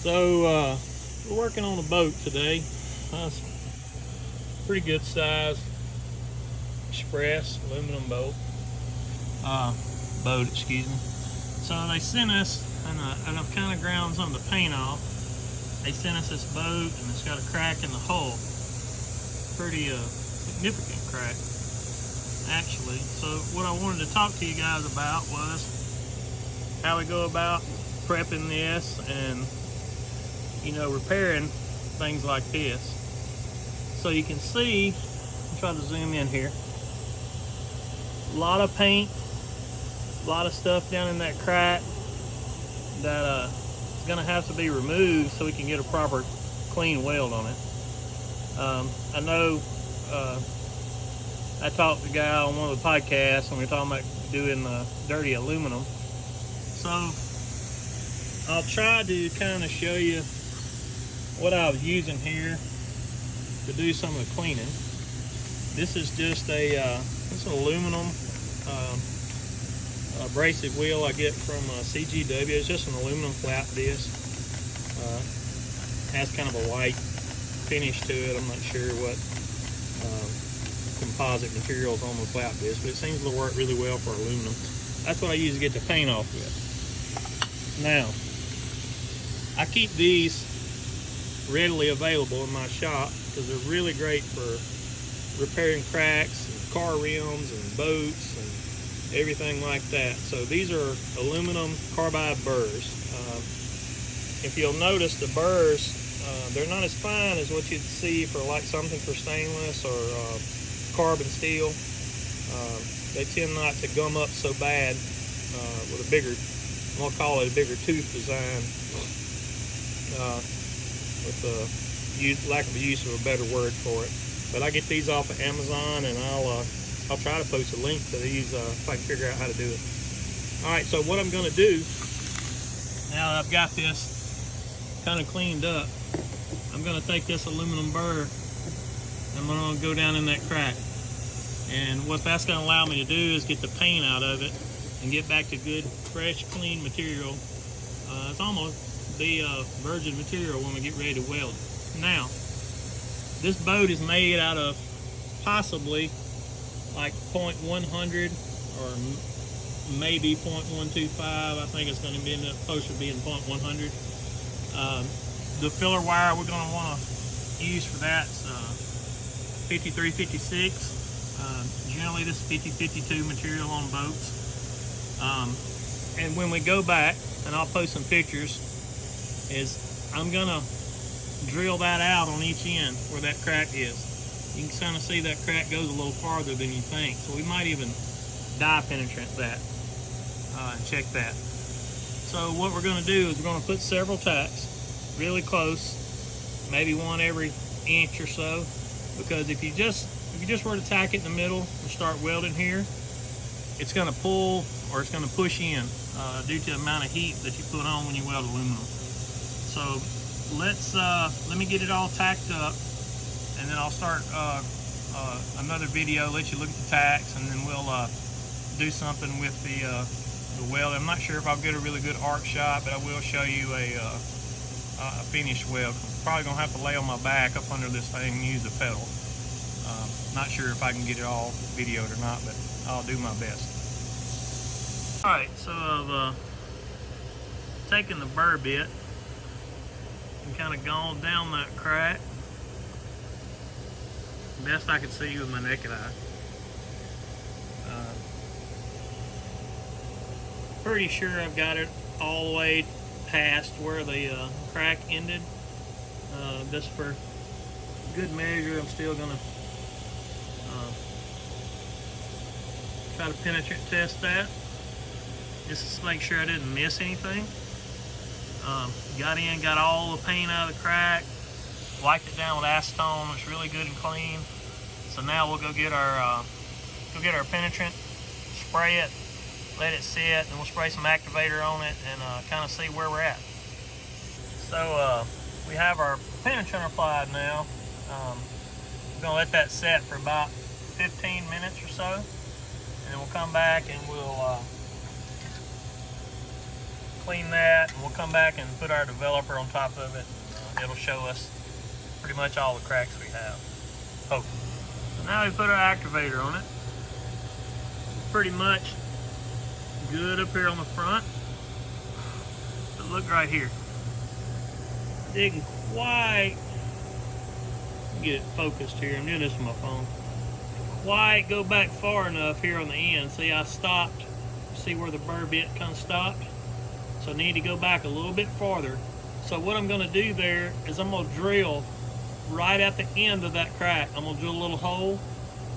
So we're working on a boat today. Pretty good size express aluminum boat. Excuse me. So they sent us, and I've kind of ground some of the paint off. They sent us this boat, and it's got a crack in the hull. Pretty significant crack, actually. So what I wanted to talk to you guys about was how we go about prepping this and, you know, repairing things like this. So you can see, I'll try to zoom in here, a lot of paint, a lot of stuff down in that crack that is going to have to be removed so we can get a proper clean weld on it. I know I talked to a guy on one of the podcasts and we were talking about doing dirty aluminum. So I'll try to kind of show you what I was using here to do some of the cleaning. This is just it's an aluminum abrasive wheel I get from CGW. It's just an aluminum flat disc. Has kind of a white finish to it. I'm not sure what composite materials on the flat disc, but it seems to work really well for aluminum. That's what I use to get the paint off with. Now, I keep these readily available in my shop because they're really great for repairing cracks and car rims and boats and everything like that. So these are aluminum carbide burrs. If you'll notice, the burrs, they're not as fine as what you'd see for like something for stainless or carbon steel. They tend not to gum up so bad with a bigger, I'm gonna call it a bigger tooth design, with the lack of use of a better word for it. But I get these off of Amazon, and I'll try to post a link to these if I can figure out how to do it. All right, so what I'm gonna do now that I've got this kind of cleaned up, I'm gonna take this aluminum burr and I'm gonna go down in that crack. And what that's gonna allow me to do is get the paint out of it and get back to good, fresh, clean material. It's almost the virgin material when we get ready to weld it. Now, this boat is made out of possibly like 0.100 or maybe 0.125. I think it's going to be in the post of being 0.100. The filler wire we're going to want to use for that is 5356. Generally this is 5052 material on boats. And when we go back, and I'll post some pictures, is I'm gonna drill that out on each end where that crack is. You can kind of see that crack goes a little farther than you think. So we might even dye penetrate that and check that. So what we're gonna do is we're gonna put several tacks really close, maybe one every inch or so, because if you just were to tack it in the middle and start welding here, it's going to pull or it's going to push in due to the amount of heat that you put on when you weld aluminum. So let me get it all tacked up, and then I'll start another video, let you look at the tacks, and then we'll do something with the weld. I'm not sure if I'll get a really good arc shot, but I will show you a finished weld. I'm probably going to have to lay on my back up under this thing and use the pedal. Not sure if I can get it all videoed or not, but I'll do my best. Alright, so I've taken the burr bit and kind of gone down that crack best I could see with my naked eye. Pretty sure I've got it all the way past where the crack ended. Just for good measure, I'm still going to try to penetrate test that, just to make sure I didn't miss anything. Got in, got all the paint out of the crack, wiped it down with acetone. It's really good and clean. So now we'll go get our penetrant, spray it, let it sit, and we'll spray some activator on it and kind of see where we're at. So we have our penetrant applied now. We're gonna let that set for about 15 minutes or so, and then we'll come back and we'll clean that, and we'll come back and put our developer on top of it. It'll show us pretty much all the cracks we have. Oh, so now we put our activator on it. Pretty much good up here on the front. But look right here. Didn't quite get it focused here. I'm doing this with my phone. Quite go back far enough here on the end. See, I stopped. See where the burr bit kind of stopped? So I need to go back a little bit farther. So what I'm going to do there is I'm going to drill right at the end of that crack. I'm going to drill a little hole,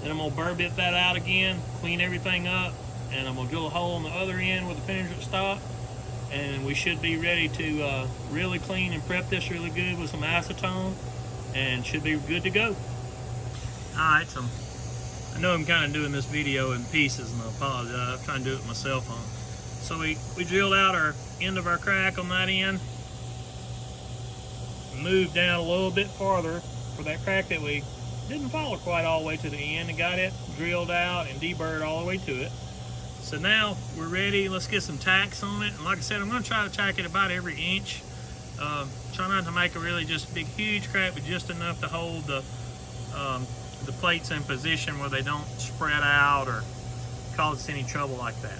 then I'm going to burr bit that out again, clean everything up, and I'm going to drill a hole on the other end where the finish would stop. And we should be ready to really clean and prep this really good with some acetone, and should be good to go. Alright, so I know I'm kind of doing this video in pieces, and I apologize. I'm trying to do it with my cell phone. So we drilled out our end of our crack on that end, moved down a little bit farther for that crack that we didn't follow quite all the way to the end, and got it drilled out and deburred all the way to it. So now we're ready. Let's get some tacks on it. And like I said, I'm going to try to tack it about every inch. Try not to make a really just big huge crack, but just enough to hold the plates in position where they don't spread out or cause us any trouble like that.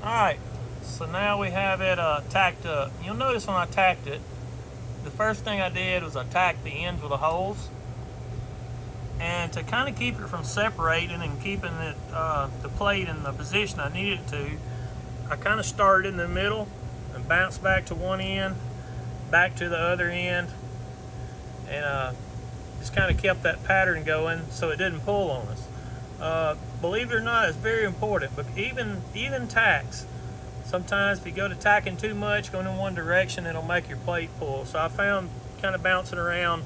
Alright, so now we have it tacked up. You'll notice when I tacked it, the first thing I did was I tacked the ends with the holes. And to kind of keep it from separating and keeping it the plate in the position I needed it to, I kind of started in the middle and bounced back to one end, back to the other end, and just kind of kept that pattern going so it didn't pull on us. Believe it or not, it's very important, but even tacks, sometimes if you go to tacking too much, going in one direction, it'll make your plate pull. So I found kind of bouncing around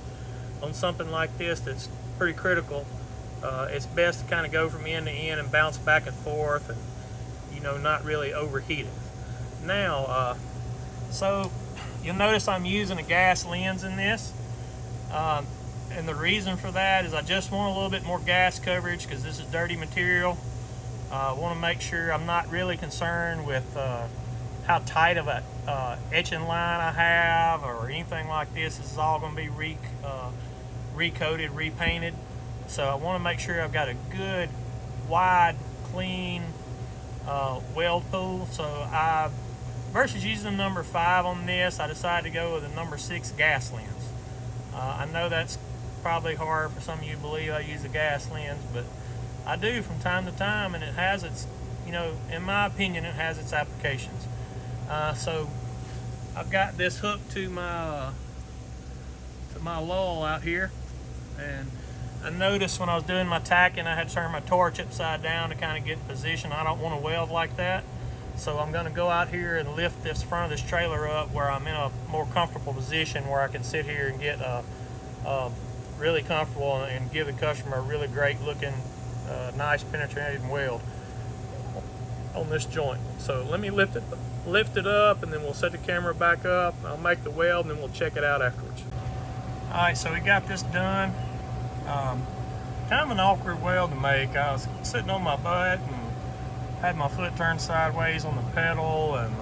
on something like this that's pretty critical, it's best to kind of go from end to end and bounce back and forth, and not really overheat it. Now, so you'll notice I'm using a gas lens in this, and the reason for that is I just want a little bit more gas coverage because this is dirty material. I want to make sure I'm not really concerned with how tight of a etching line I have or anything like this. This is all going to be recoated, repainted. So I want to make sure I've got a good, wide, clean weld pool. So versus using the number 5 on this, I decided to go with a number 6 gas lens. I know that's probably hard for some of you to believe I use a gas lens, but I do from time to time, and it has its, in my opinion, it has its applications. So I've got this hooked to my lull out here, and I noticed when I was doing my tacking, I had to turn my torch upside down to kind of get in position. I don't want to weld like that. So I'm going to go out here and lift this front of this trailer up where I'm in a more comfortable position where I can sit here and get really comfortable and give the customer a really great looking, nice penetrating weld on this joint. So let me lift it up, and then we'll set the camera back up. I'll make the weld, and then we'll check it out afterwards. All right, so we got this done. Kind of an awkward weld to make. I was sitting on my butt and had my foot turned sideways on the pedal, and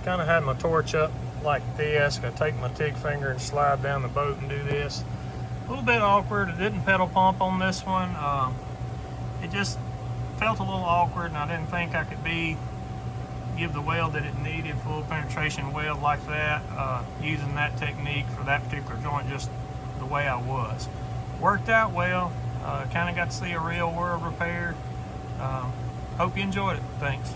kind of had my torch up like this. I take my TIG finger and slide down the boat and do this. A little bit awkward. It didn't pedal pump on this one. It just felt a little awkward, and I didn't think I could give the weld that it needed, full penetration weld like that, using that technique for that particular joint, just the way I was. Worked out well. Kind of got to see a real world repair. Hope you enjoyed it. Thanks.